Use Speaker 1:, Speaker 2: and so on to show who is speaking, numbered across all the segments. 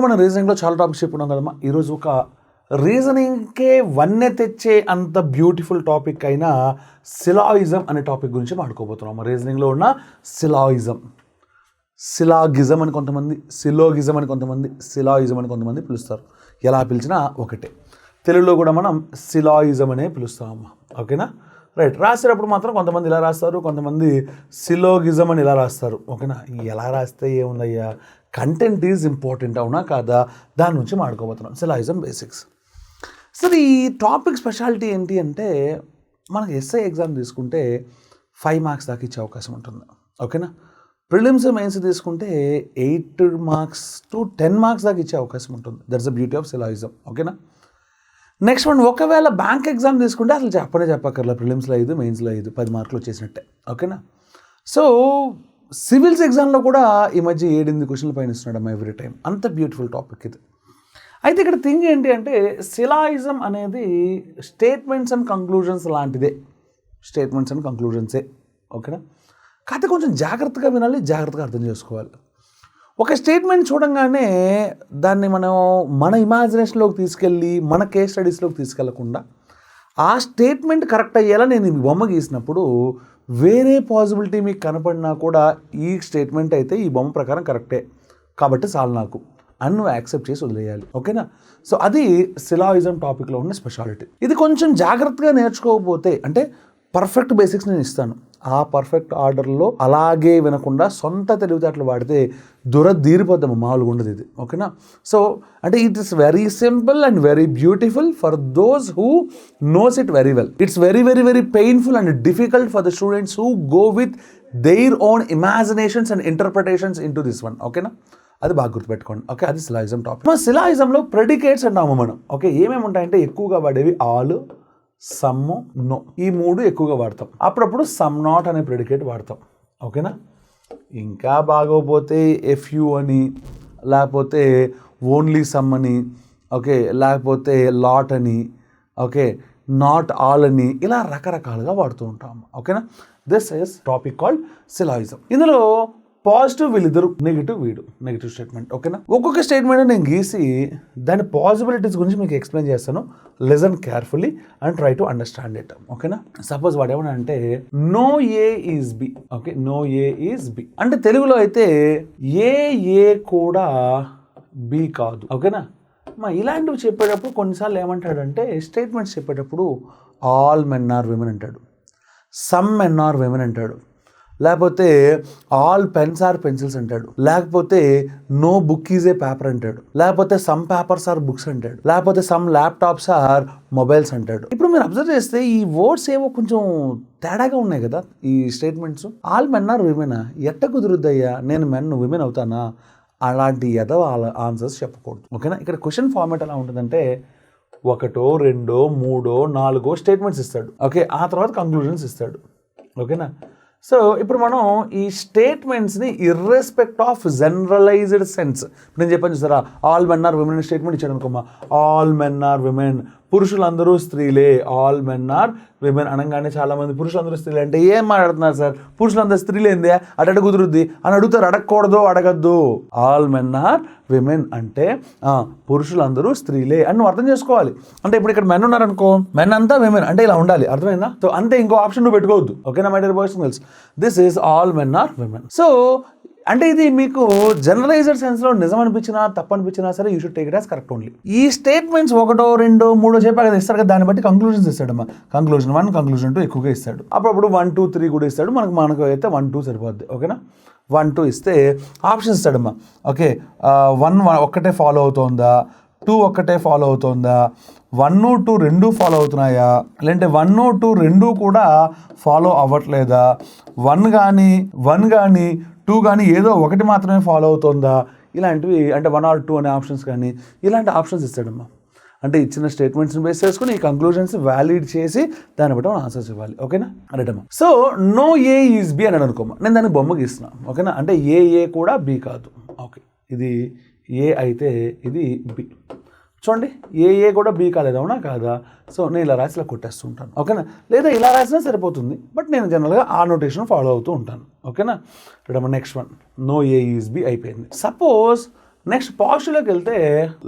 Speaker 1: మనం రీజనింగ్లో చాలా టాపిక్స్ చెప్పుకున్నాం కదమ్మా. ఈరోజు ఒక రీజనింగ్కే వన్నె తెచ్చే అంత బ్యూటిఫుల్ టాపిక్ అయిన సిలాయిజం అనే టాపిక్ గురించి మాట్లాడుకోబోతున్నాం. రీజనింగ్లో ఉన్న సిలాయిజం, సిలాగిజం అని కొంతమంది, సిలోగిజం అని కొంతమంది, సిలాయిజం అని కొంతమంది పిలుస్తారు. ఎలా పిలిచినా ఒకటే. తెలుగులో కూడా మనం సిలాయిజం అనే పిలుస్తామమ్మా. ఓకేనా, రైట్. రాసేటప్పుడు మాత్రం కొంతమంది ఇలా రాస్తారు, కొంతమంది సిలోగిజం అని ఇలా రాస్తారు. ఓకేనా, ఎలా రాస్తే ఏముందయ్యా, కంటెంట్ ఈజ్ ఇంపార్టెంట్, అవునా కాదా? దాని నుంచి మాట్లాడుకోబోతున్నాం. Syllogism basics. సరే, ఈ టాపిక్ స్పెషాలిటీ ఏంటి అంటే, మనకి ఎస్ఐ ఎగ్జామ్ తీసుకుంటే 5 మార్క్స్ దాకా ఇచ్చే అవకాశం ఉంటుంది. ఓకేనా, ప్రిలిమ్స్ మెయిన్స్ తీసుకుంటే 8 మార్క్స్ టు 10 మార్క్స్ దాకా ఇచ్చే అవకాశం ఉంటుంది. That's the beauty of syllogism. ఓకేనా, నెక్స్ట్ వన్, ఒకవేళ బ్యాంక్ ఎగ్జామ్ తీసుకుంటే అసలు చెప్పక్కర్లా, ప్రిలిమ్స్లో 5, మెయిన్స్లో 5, 10 మార్కులు వచ్చేసినట్టే. ఓకేనా, సో సివిల్స్ ఎగ్జామ్లో కూడా ఈ మధ్య 7-8 క్వశ్చన్ల పైన ఇస్తున్నాడు ఎవ్రీ టైం. అంత బ్యూటిఫుల్ టాపిక్ ఇది. అయితే ఇక్కడ థింగ్ ఏంటి అంటే, సిలాయిజం అనేది స్టేట్మెంట్స్ అండ్ కంక్లూజన్స్ లాంటిదే. స్టేట్మెంట్స్ అండ్ కంక్లూజన్సే. ఓకేనా, కాకపోతే కొంచెం జాగ్రత్తగా వినాలి, జాగ్రత్తగా అర్థం చేసుకోవాలి. ఒక స్టేట్మెంట్ చూడంగానే దాన్ని మనం మన ఇమాజినేషన్లోకి తీసుకెళ్ళి మన కేస్ స్టడీస్లోకి తీసుకెళ్లకుండా, ఆ స్టేట్మెంట్ కరెక్ట్ అయ్యేలా నేను ఈ బొమ్మ గీసినప్పుడు వేరే పాసిబిలిటీ మీకు కనపడినా కూడా ఈ స్టేట్మెంట్ అయితే ఈ బొమ్మ ప్రకారం కరెక్టే కాబట్టి చాలు నాకు అని నువ్వు యాక్సెప్ట్ చేసి వదిలేయాలి. ఓకేనా, సో అది సిలాయిజం టాపిక్లో ఉన్న స్పెషాలిటీ. ఇది కొంచెం జాగ్రత్తగా నేర్చుకోకపోతే, అంటే పర్ఫెక్ట్ బేసిక్స్ నేను ఇస్తాను, ఆ పర్ఫెక్ట్ ఆర్డర్లో అలాగే వినకుండా సొంత తెలివితేటలు వాడితే దురదీరిపోద్దాము, మామూలుగా ఉండదు ఇది. ఓకేనా, సో అంటే it is very simple and very beautiful for those who knows it very well. It's very very very painful and difficult for the students who go with their own imaginations and interpretations in to this one. ఓకేనా, అది బాగా గుర్తుపెట్టుకోండి. Okay, అది syllogism topic. మన సిలాయిజంలో predicates అంటాము మనం. Okay, ఏమేమి ఉంటాయంటే ఎక్కువగా వాడేవి ఆల్, సమ్, నో, ఈ 3 ఎక్కువగా వాడతాం. అప్పుడప్పుడు సమ్ నాట్ అనే ప్రెడికేట్ వాడతాం. ఓకేనా, ఇంకా బాగోపోతే ఎఫ్యూ అని, లేకపోతే ఓన్లీ సమ్ అని, ఓకే, లేకపోతే లాట్ అని, ఓకే, నాట్ ఆల్ అని, ఇలా రకరకాలుగా వాడుతూ ఉంటాం. ఓకేనా, this is topic called syllogism. ఇందులో పాజిటివ్ వీళ్ళిద్దరు, నెగిటివ్ వీడు, నెగిటివ్ స్టేట్మెంట్. ఓకేనా, ఒక్కొక్క స్టేట్మెంట్ నేను గీసి దాని పాసిబిలిటీస్ గురించి మీకు ఎక్స్ప్లెయిన్ చేస్తాను. Listen carefully and try to understand it. ఓకేనా, సపోజ్ వాడు ఏమన్నా అంటే no A is B. Okay, no A is B అంటే తెలుగులో అయితే ఏ కూడా బి కాదు. ఓకేనా, ఇలాంటివి చెప్పేటప్పుడు కొన్నిసార్లు ఏమంటాడంటే, స్టేట్మెంట్స్ చెప్పేటప్పుడు ఆల్ మెన్ ఆర్ విమెన్ అంటాడు, సమ్ మెన్ ఆర్ విమెన్ అంటాడు, లేకపోతే ఆల్ పెన్స్ ఆర్ పెన్సిల్స్ అంటాడు, లేకపోతే no book is a paper అంటాడు, లేకపోతే సమ్ పేపర్స్ ఆర్ బుక్స్ అంటాడు, లేకపోతే సమ్ ల్యాప్టాప్స్ ఆర్ మొబైల్స్ అంటాడు. ఇప్పుడు మీరు అబ్జర్వ్ చేస్తే ఈ వర్డ్స్ ఏవో కొంచెం తేడాగా ఉన్నాయి కదా ఈ స్టేట్మెంట్స్. ఆల్ మెన్ ఆర్ విమెనా, ఎట్ట కుదురుద్దయ్యా, నేను మెన్ విమెన్ అవుతానా? అలాంటి ఎదవ ఆన్సర్స్ చెప్పకూడదు. ఓకేనా, ఇక్కడ క్వశ్చన్ ఫార్మాట్ ఎలా ఉంటుందంటే 1, 2, 3, 4 స్టేట్మెంట్స్ ఇస్తాడు. ఓకే, ఆ తర్వాత కంక్లూజన్స్ ఇస్తాడు. ఓకేనా, సో ఇప్పుడు మనం ఈ స్టేట్మెంట్స్ని ఇర్రెస్పెక్ట్ ఆఫ్ జనరలైజ్డ్ సెన్స్, నేను చెప్పాను చూసారా, all men are women statement ఇచ్చాడు అనుకోమా, ఆల్ మెన్ ఆర్ విమెన్, పురుషులందరూ స్త్రీలే, ఆల్ మెన్ ఆర్ విమెన్ అనగానే చాలామంది పురుషులందరూ స్త్రీలే అంటే ఏం మాట్లాడుతున్నారు సార్, పురుషులందరూ స్త్రీలేందే అటు కుదురుద్ది అని అడుగుతారు. అడగకూడదు, అడగద్దు. ఆల్ మెన్ ఆర్ విమెన్ అంటే పురుషులందరూ స్త్రీలే అని నువ్వు అర్థం చేసుకోవాలి. అంటే ఇప్పుడు ఇక్కడ మెన్ ఉన్నారనుకో, మెన్ అంతా విమెన్ అంటే ఇలా ఉండాలి, అర్థమైందా? సో అంతే, ఇంకో ఆప్షన్ నువ్వు పెట్టుకోవద్దు. ఓకేనా my dear boys and girls, this is all men are women. So అంటే ఇది మీకు జనరలైజ్డ్ సెన్స్లో నిజం అనిపించినా తప్పు అనిపించినా సరే you should take it as correct only. ఈ స్టేట్మెంట్స్ 1, 2, 3 చెప్పాక ఇస్తాడు కదా, దాన్ని బట్టి కంక్లూజన్స్ ఇస్తాడమ్మా. కంక్లూజన్ 1, కంక్లూజన్ 2 ఎక్కువగా ఇస్తాడు. అప్పుడప్పుడు 1, 2, 3 కూడా ఇస్తాడు. మనకు అయితే 1, 2 సరిపోద్ది. ఓకేనా, 1, 2 ఇస్తే ఆప్షన్స్ ఇస్తాడమ్మా. ఓకే, 1 ఒక్కటే ఫాలో అవుతోందా, 2 ఒక్కటే ఫాలో అవుతోందా, 1, 2 2 ఫాలో అవుతున్నాయా, లేదంటే 1, 2 2 కూడా ఫాలో అవ్వట్లేదా, 1 కానీ 2 కానీ ఏదో ఒకటి మాత్రమే ఫాలో అవుతుందా, ఇలాంటివి అంటే 1 or 2 అనే ఆప్షన్స్ కానీ ఇలాంటి ఆప్షన్స్ ఇస్తాడమ్మా. అంటే ఇచ్చిన స్టేట్మెంట్స్ని బేస్ చేసుకుని ఈ కంక్లూజన్స్ వ్యాలిడ్ చేసి దాన్ని బట్టి మనం ఆన్సర్స్ ఇవ్వాలి. ఓకేనా, రైటమ్మా. So no A is B అని అనుకోమా, నేను దానికి బొమ్మ గీస్తున్నాను. ఓకేనా, అంటే ఏ కూడా బి కాదు. ఓకే, ఇది ఏ అయితే ఇది బి. చూడండి, ఏ కూడా బీ కాలేదు, అవునా కాదా? సో నేను ఇలా రాసి ఇలా కొట్టేస్తుంటాను. ఓకేనా, లేదా ఇలా రాసినా సరిపోతుంది, బట్ నేను జనరల్గా ఆ నోటేషన్ ఫాలో అవుతూ ఉంటాను. ఓకేనా, next one, no A is B అయిపోయింది. సపోజ్ నెక్స్ట్ పాజిటివ్లోకి వెళ్తే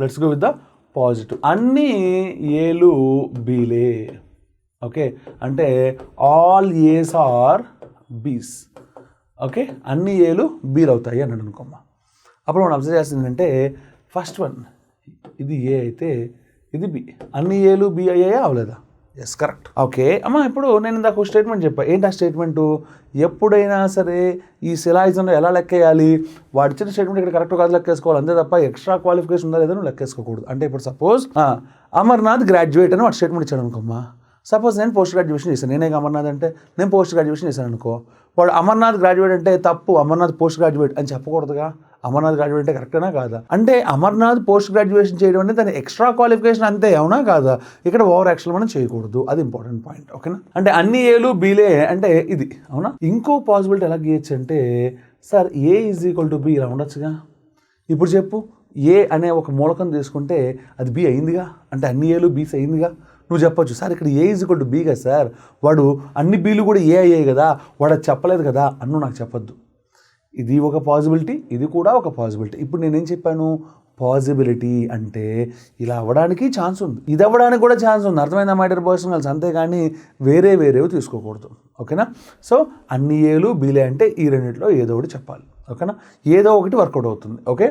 Speaker 1: let's go with the positive. అన్ని ఏలు బీలే. ఓకే, అంటే all A's are B's. Okay, అన్ని ఏలు బీలు అవుతాయి అన్నాడు అనుకోమ్మా. అప్పుడు మనం అబ్జర్వ్ చేస్తుంది ఏంటంటే ఫస్ట్ వన్ ఇది ఏ అయితే ఇది బి. అన్ని ఏలు బి అయ్యాయా అవలేదా? Yes, correct. ఓకే అమ్మా, ఇప్పుడు నేను ఇందాక స్టేట్మెంట్ చెప్పా. ఏంటి ఆ స్టేట్మెంటు? ఎప్పుడైనా సరే ఈ సిలాయిజంలో ఎలా లెక్కేయాలి, వాడు ఇచ్చిన స్టేట్మెంట్ ఇక్కడ కరెక్ట్ కాదు లెక్కేసుకోవాలి, అంతే తప్ప ఎక్స్ట్రా క్వాలిఫికేషన్ ఉందా లేదో నువ్వు లెక్కేసుకోకూడదు. అంటే ఇప్పుడు సపోజ్ అమర్నాథ్ గ్రాడ్యుయేట్ అని వాడు స్టేట్మెంట్ ఇచ్చాడు అనుకోమ్మా. సపోజ్ నేను పోస్ట్ గ్రాడ్యుయేషన్ చేశాను, నేనే అమర్నాథ్ అంటే నేను పోస్ట్ గ్రాడ్యుయేషన్ చేశాను అనుకో. వాడు అమర్నాథ్ గ్రాడ్యుయేట్ అంటే తప్పు, అమర్నాథ్ పోస్ట్ గ్రాడ్యుయేట్ అని చెప్పకూడదుగా. అమర్నాథ్ గ్రాడ్యుయేట్ అంటే కరెక్టేనా కాదా? అంటే అమర్నాథ్ పోస్ట్ గ్రాడ్యుయేషన్ చేయడం అంటే దాని ఎక్స్ట్రా క్వాలిఫికేషన్ అంతే, అవునా కాదా? ఇక్కడ ఓవర్ యాక్షన్ మనం చేయకూడదు, అది ఇంపార్టెంట్ పాయింట్. ఓకేనా? అంటే అన్ని ఏలు బీలే అంటే ఇది, అవునా? ఇంకో పాసిబిలిటీ ఎలా గీయచ్చు అంటే sir A is equal to B ఇలా ఉండొచ్చుగా. ఇప్పుడు చెప్పు, ఏ అనే ఒక మూలకం తీసుకుంటే అది బి అయిందిగా, అంటే అన్ని ఏలు బీస్ అయిందిగా. నువ్వు చెప్పొచ్చు సార్ ఇక్కడ ఏ ఈజ్ ఈక్వల్ టు బి కదా సార్, వాడు అన్ని బీలు కూడా ఏ అయ్యాయి కదా, వాడు అది చెప్పలేదు కదా అన్ను నాకు చెప్పొద్దు. ఇది ఒక పాసిబిలిటీ, ఇది కూడా ఒక పాసిబిలిటీ. ఇప్పుడు నేనేం చెప్పాను? పాసిబిలిటీ అంటే ఇలా అవ్వడానికి ఛాన్స్ ఉంది, ఇది అవ్వడానికి కూడా ఛాన్స్ ఉంది. అర్థమైందా my dear boys and girls? అంతేగాని వేరేవి తీసుకోకూడదు. ఓకేనా? సో అన్ని ఏలు బీలే అంటే ఈ రెండిట్లో ఏదో ఒకటి చెప్పాలి. ఓకేనా? ఏదో ఒకటి వర్కౌట్ అవుతుంది. ఓకే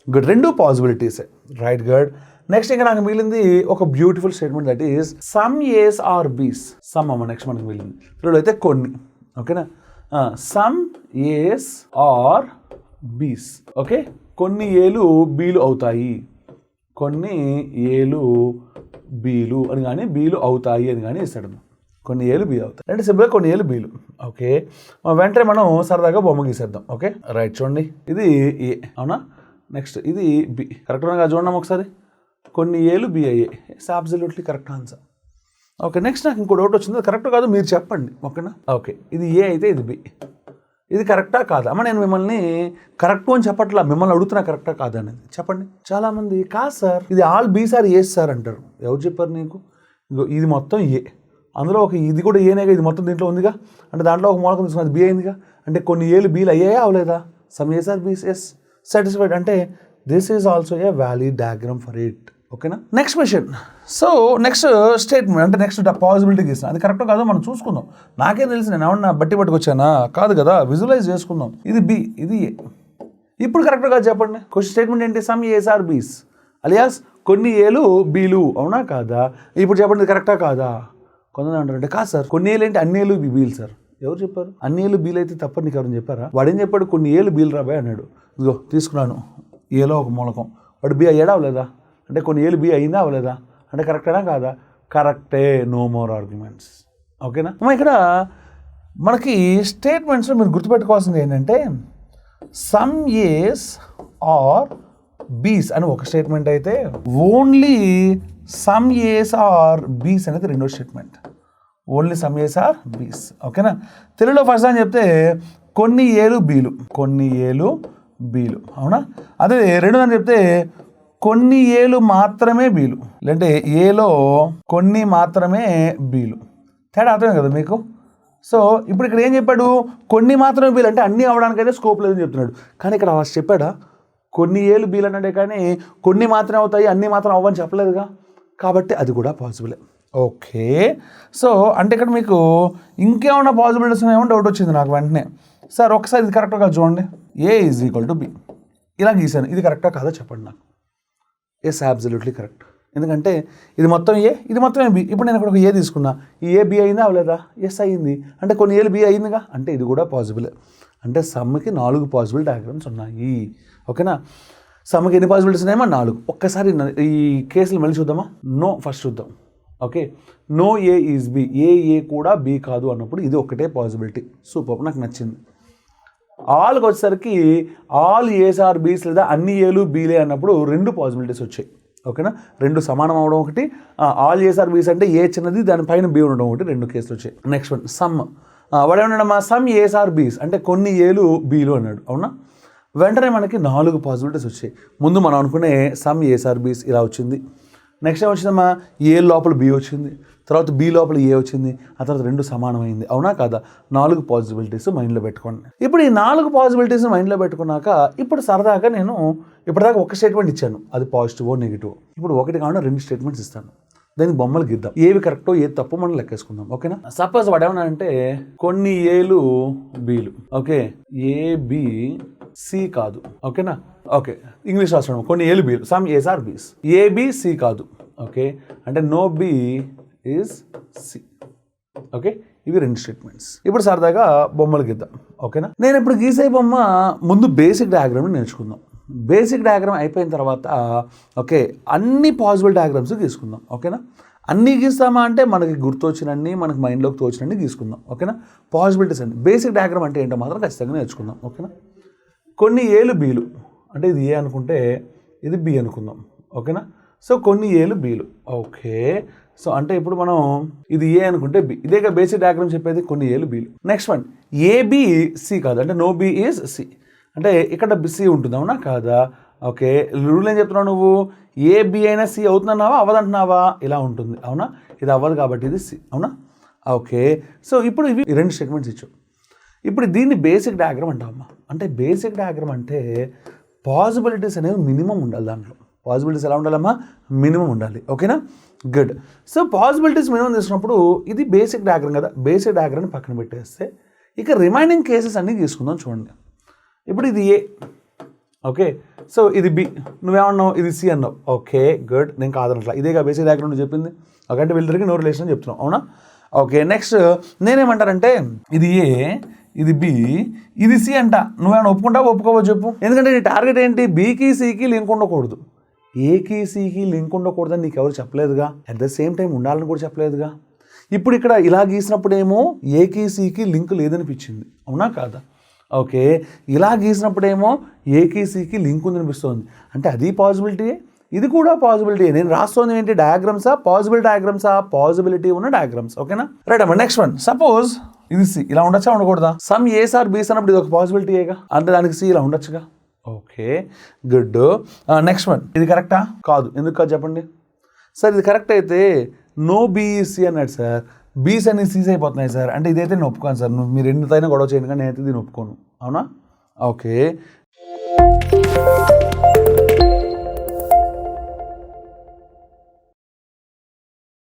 Speaker 1: గుడ్, రెండు పాసిబిలిటీసే. Right, good. నెక్స్ట్ ఇంకా నాకు మిగిలింది ఒక beautiful statement, that is some A's are B's. Some అమ్మ నెక్స్ట్ మనకు మిగిలింది. ఇప్పుడు అయితే కొన్ని. ఓకేనా? Some A's are B's. Okay, కొన్ని ఏలు బీలు అవుతాయి, కొన్ని ఏలు బీలు అని కానీ బీలు అవుతాయి అని కానీ ఇస్తాడు. కొన్ని ఏలు బీలు అవుతాయి అంటే సింపుల్గా కొన్ని ఏలు బీలు. ఓకే, వెంటనే మనం సరదాగా బొమ్మ గీసేద్దాం. ఓకే రైట్, చూడండి ఇది ఏ, అవునా? నెక్స్ట్ ఇది బి. కరెక్ట్గా చూడండి ఒకసారి. కొన్ని ఏలు బి అయ్యాయి. It's absolutely correct answer. Okay, next నాకు ఇంకో డౌట్ వచ్చింది, కరెక్ట్ కాదు మీరు చెప్పండి. ఓకేనా? ఓకే, ఇది ఏ అయితే ఇది బి, ఇది కరెక్టా కాదా? అమ్మ నేను మిమ్మల్ని కరెక్ట్ అని చెప్పట్లా, మిమ్మల్ని అడుగుతున్నా కరెక్టా కాదా అనేది చెప్పండి. చాలామంది కాదు సార్ ఇది all B sir A sir అంటారు. ఎవరు చెప్పారు నీకు? ఇది మొత్తం ఏ, అందులో ఒక ఇది కూడా ఏనేగా, ఇది మొత్తం దీంట్లో ఉందిగా, అంటే దాంట్లో ఒక మూలకం తీసుకున్నది బి అయిందిగా, అంటే కొన్ని ఏలు బీలు అయ్యాయా అవలేదా? Some A are B's, yes, satisfied. అంటే this is also a valid diagram for it. ఓకేనా? Next question. So next statement అంటే నెక్స్ట్ పాసిబిలిటీ గీస్తాను, అది కరెక్ట్ కాదో మనం చూసుకుందాం. నాకేం తెలిసి నేను ఏమన్నా బట్టి పట్టుకొచ్చానా? కాదు కదా, విజువలైజ్ చేసుకుందాం. ఇది బి, ఇది ఏ. ఇప్పుడు కరెక్ట్గా చెప్పండి. క్వశ్చన్ స్టేట్మెంట్ ఏంటి? సమ్ ఏస్ ఆర్ బీస్ అలియాస్ కొన్ని ఏలు బీలు, అవునా కాదా? ఇప్పుడు చెప్పండి కరెక్టా కాదా? కొంతమంది అంటారంటే కాదు సార్ కొన్ని ఏలు ఏంటి అన్ని ఏలు బీలు సార్. ఎవరు చెప్పారు? అన్ని ఏలు బీలు అయితే తప్ప నీకు ఎవరైనా చెప్పారా? వాడేం చెప్పాడు? కొన్ని ఏలు బీలు రాబాయ్ అన్నాడు. ఇదిగో తీసుకున్నాను, ఏలో ఒక మూలకం, వాడు బి అయ్యాడా అవలేదా? అంటే కొన్ని ఏలు బి అయిందా అవలేదా? అంటే కరెక్టేనా కాదా? కరెక్టే, నో మోర్ ఆర్గ్యుమెంట్స్. ఓకేనా? ఇక్కడ మనకి స్టేట్మెంట్స్లో మీరు గుర్తుపెట్టుకోవాల్సింది ఏంటంటే సమ్ ఏస్ ఆర్ బీస్ అని ఒక స్టేట్మెంట్ అయితే only some A's are B's అనేది రెండో statement. Only some A's are B's. ఓకేనా? తెలుగులో ఫస్ట్ అని చెప్తే కొన్ని ఏలు బీలు, కొన్ని ఏలు బీలు, అవునా? అదే రెండోదని చెప్తే కొన్ని ఏలు మాత్రమే బీలు, లేదంటే ఏలో కొన్ని మాత్రమే బీలు. తేడా అర్థమే కదా మీకు? సో ఇప్పుడు ఇక్కడ ఏం చెప్పాడు? కొన్ని మాత్రమే బీలు అంటే అన్నీ అవడానికైతే స్కోప్ లేదని చెప్తున్నాడు. కానీ ఇక్కడ చెప్పాడా? కొన్ని ఏలు బీలు అన్నాడే కానీ కొన్ని మాత్రమే అవుతాయి అన్నీ మాత్రం అవ్వని చెప్పలేదుగా, కాబట్టి అది కూడా పాసిబులే. ఓకే, సో అంటే ఇక్కడ మీకు ఇంకేమన్నా పాసిబిలిటీస్ ఉన్నాయేమో డౌట్ వచ్చింది నాకు వెంటనే. సార్ ఒకసారి ఇది కరెక్ట్గా చూడండి. A is equal to B ఇలా గీసాను, ఇది కరెక్టా కాదా చెప్పండి నాకు. Yes, absolutely correct. ఎందుకంటే ఇది మొత్తం ఏ, ఇది మొత్తం బి. ఇప్పుడు నేను ఇక్కడ ఒక ఏ తీసుకున్నా, ఈ ఏ బి అయిందా అవలేదా? ఎస్ అయ్యింది. అంటే కొన్ని ఏలు బి అయిందిగా, అంటే ఇది కూడా పాసిబులే. అంటే సమ్కి 4 పాసిబుల్ డయాగ్రామ్స్ ఉన్నాయి. ఓకేనా? సమ్కి ఎన్ని పాసిబిలిటీస్ ఉన్నాయేమో 4. ఒక్కసారి ఈ కేసులు మళ్ళీ చూద్దామా? నో ఫస్ట్ చూద్దాం. Okay, no A is B, A కూడా బి కాదు అన్నప్పుడు ఇది ఒక్కటే పాసిబిలిటీ. సూపర్, నాకు నచ్చింది. ఆల్కి వచ్చేసరికి ఆల్ ఏస్ ఆర్ బీస్ లేదా అన్ని ఏలు బీలే అన్నప్పుడు 2 పాసిబిలిటీస్ వచ్చాయి. ఓకేనా? 2 సమానం అవడం ఒకటి, ఆల్ ఏస్ ఆర్ బీస్ అంటే ఏ చిన్నది దానిపైన బి ఉండడం ఒకటి, 2 కేసులు వచ్చాయి. Next one some. వాడేమన్నాడమ్మా? సమ్ ఏస్ ఆర్ బీస్ అంటే కొన్ని ఏలు బీలు అన్నాడు, అవునా? వెంటనే మనకి 4 పాసిబిలిటీస్ వచ్చాయి. ముందు మనం అనుకునే సమ్ ఏస్ ఆర్ బీస్ ఇలా వచ్చింది. నెక్స్ట్ ఏం వచ్చిందమ్మా? ఏ లోపల బి వచ్చింది. తర్వాత బి లోపల ఏ వచ్చింది, ఆ తర్వాత 2 సమానమైంది. అవునా కాదా? 4 పాసిబిలిటీస్ మైండ్లో పెట్టుకోండి. ఇప్పుడు ఈ 4 పాసిబిలిటీస్ మైండ్లో పెట్టుకున్నాక ఇప్పుడు సరదాగా నేను ఇప్పటిదాకా ఒక స్టేట్మెంట్ ఇచ్చాను, అది పాజిటివ్ నెగిటివ్. ఇప్పుడు ఒకటి కాకుండా 2 స్టేట్మెంట్స్ ఇస్తాను, దానికి బొమ్మలు గీద్దాం, ఏవి కరెక్టో ఏది తప్పు మనం లెక్కేసుకుందాం. ఓకేనా? సపోజ్ వాడు ఏమన్నా అంటే కొన్ని ఏలు బీలు, ఓకే, ABC కాదు. ఓకేనా? ఓకే, ఇంగ్లీష్ రాస్తున్నాం, కొన్ని ఏలు బీలు, some A's are B's, ABC కాదు. ఓకే, అంటే no B is C. Okay, ఇవి 2 స్టేట్మెంట్స్. ఇప్పుడు సరదాగా బొమ్మలు గీద్దాం. ఓకేనా? నేను ఇప్పుడు గీసే బొమ్మ ముందు బేసిక్ డయాగ్రామ్ నేర్చుకుందాం. బేసిక్ డయాగ్రామ్ అయిపోయిన తర్వాత ఓకే అన్ని పాసిబుల్ డయాగ్రామ్స్ గీసుకుందాం. ఓకేనా? అన్నీ గీస్తామా అంటే మనకి గుర్తొచ్చినన్ని, మనకి మైండ్లోకి తోచినన్ని గీసుకుందాం. ఓకేనా? పాసిబిలిటీస్ అండి. బేసిక్ డయాగ్రామ్ అంటే ఏంటో మాత్రం ఖచ్చితంగా నేర్చుకుందాం. ఓకేనా? కొన్ని ఏలు బీలు, అంటే ఇది ఏ అనుకుంటే ఇది బి అనుకుందాం. ఓకేనా? సో కొన్ని ఏలు బీలు. ఓకే, సో అంటే ఇప్పుడు మనం ఇది ఏ అనుకుంటే బి, ఇదేగా బేసిక్ డయాగ్రామ్ చెప్పేది, కొన్ని ఏలు బీలు. నెక్స్ట్ వన్ ఏబిసి కాదు, అంటే నో బి ఈజ్ సి, అంటే ఇక్కడ సి ఉంటుంది. అవునా కాదా? ఓకే, రూల్ ఏం చెప్తున్నావు నువ్వు, ఏ బి అయినా సి అవుతున్నావా అవ్వదంటున్నావా? ఇలా ఉంటుంది. అవునా? ఇది అవ్వదు కాబట్టి ఇది సి. అవునా? ఓకే, సో ఇప్పుడు ఇవి 2 స్టేట్మెంట్స్ ఇచ్చావు. ఇప్పుడు దీన్ని బేసిక్ డయాగ్రామ్ అంటావమ్మా. అంటే బేసిక్ డయాగ్రామ్ అంటే పాసిబిలిటీస్ అనేవి మినిమం ఉండాలి. దాంట్లో పాసిబిలిటీస్ ఎలా ఉండాలమ్మా? మినిమం ఉండాలి. ఓకేనా? గుడ్. సో పాసిబిలిటీస్ మినిమం తీసుకున్నప్పుడు ఇది బేసిక్ డయాగ్రామ్ కదా, బేసిక్ డయాగ్రామ్ని పక్కన పెట్టేస్తే ఇక రిమైనింగ్ కేసెస్ అన్నీ తీసుకుందాం. చూడండి, ఇప్పుడు ఇది ఏ, ఓకే, సో ఇది బి, నువ్వేమన్నావు ఇది సి అన్నావు. ఓకే గుడ్, నేను కాదనట్లా, ఇదేగా బేసిక్ డయాగ్రామ్ నువ్వు చెప్పింది. ఓకే, అంటే వీళ్ళిద్దరికి నో రిలేషన్ చెప్తున్నావు. అవునా? ఓకే, నెక్స్ట్ నేనేమంటారంటే ఇది ఏ, ఇది బి, ఇది సి అంట. నువ్వేమైనా ఒప్పుకుంటావో ఒప్పుకోవో చెప్పు. ఎందుకంటే నీ టార్గెట్ ఏంటి? బీకి సికి లింక్ ఉండకూడదు, ఏకి సికి లింక్ ఉండకూడదని నీకు ఎవరు చెప్పలేదుగా, అట్ ద సేమ్ టైం ఉండాలని కూడా చెప్పలేదుగా. ఇప్పుడు ఇక్కడ ఇలా గీసినప్పుడేమో ఏకి సికి లింక్ లేదనిపించింది. అవునా కాదా? ఓకే, ఇలా గీసినప్పుడేమో ఏకి సికి లింక్ ఉందనిపిస్తుంది, అంటే అది పాసిబిలిటీ, ఇది కూడా పాసిబిలిటీ. నేను రాస్తుంది ఏంటి? డయాగ్రామ్సా, పాసిబుల్ డయాగ్రామ్సా, పాసిబిలిటీ ఉన్న డయాగ్రామ్స్. ఓకేనా? రైట్ అమ్మా. నెక్స్ట్ వన్, సపోజ్ ఇది సి, ఇలా ఉండొచ్చా ఉండకూడదా? సమ్ ఏస్ ఆర్ బీస్ అన్నప్పుడు ఇది ఒక పాసిబిలిటీయేగా, అంటే దానికి సి ఇలా ఉండొచ్చుగా. Okay good. నెక్స్ట్ వన్, ఇది కరెక్టా? కాదు. ఎందుకు కాదు చెప్పండి. సార్ ఇది కరెక్ట్ అయితే నో బీఈసి అన్నాడు సార్, బీస్ అన్ని సీస్ అయిపోతున్నాయి సార్, అంటే ఇదైతే నేను ఒప్పుకోను సార్, మీరు ఎన్నితైనా గొడవ చేయండి కానీ నేనైతే దీన్ని ఒప్పుకోను. అవునా? ఓకే.